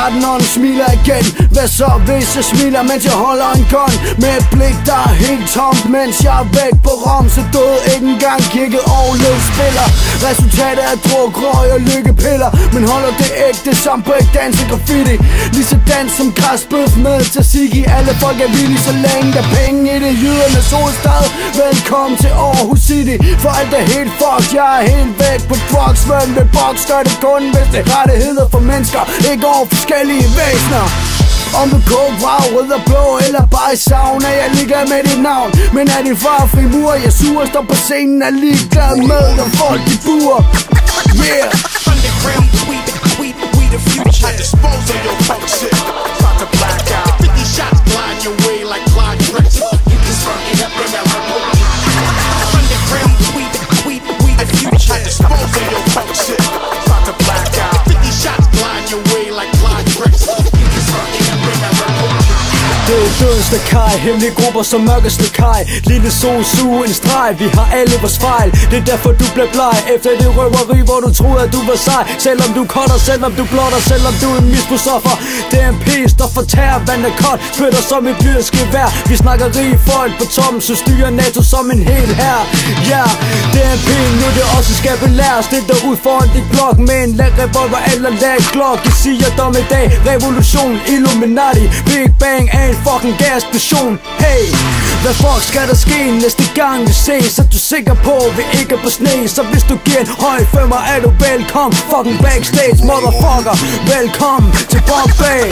starten, og den smiler igen. Hvad så hvis jeg smiler, mens jeg holder en gun? Med et blik, der er helt tomt, mens jeg er væk på Rom. Så død ikke engang kirket overlevet spiller. Resultatet er druk, røg og lykkepiller, men holder det ægte som breakdance og graffiti. Lige så dans som græsbøf med tzatziki. Alle folk er villige, så længe der penge i det. Jydernes hovedstad, velkommen til Aarhus City. For alt er helt fucked, jeg er helt væk på drugs. Men med box gør det kun, hvis det er rettigheder for mennesker, ikke over forskellige væsener. Om du coke, wow, rød og blå eller bare i savn, er jeg ligeglad med dit navn. Men er din far fri mur, jeg sur, står på scenen, er ligeglad med, når folk de buer. Yeah. Underground, we the future. I dispose of your punk shit. About to black out. 50 shots glide your way like Clyde Drexler. You can run it up and down. Underground, we the future. I dispose of your punk shit. About to black out. 50 shots glide your way like Clyde Drexler. You can run it up and down. Det er dødens kaj, hemmelige grupper som mørkeste kaj. Lille sol, suge en streg, vi har alle vores fejl. Det er derfor du blev bleg, efter det røveri, hvor du troede at du var sej. Selvom du cutter, selvom du blotter, selvom du er en misbrugsoffer. Det er en pis, der fortærer, vand er koldt, flytter som et blyantskevær. Vi snakker rige folk på toppen, så styrer NATO som en hel hær. Ja, det er en pin, nu det også skal belæres. Stil dig ud foran dit blok med en lag revolver eller lag klok. I siger dommedag, revolution, Illuminati, Big Bang er en fucking gasstation. Hey, hvad fuck skal der ske næste gang vi ses? Så du sikker på at vi ikke er på sne? Så hvis du giver en høj femmer, er du velkommen. Fucking backstage, motherfucker, velkommen til Bombay.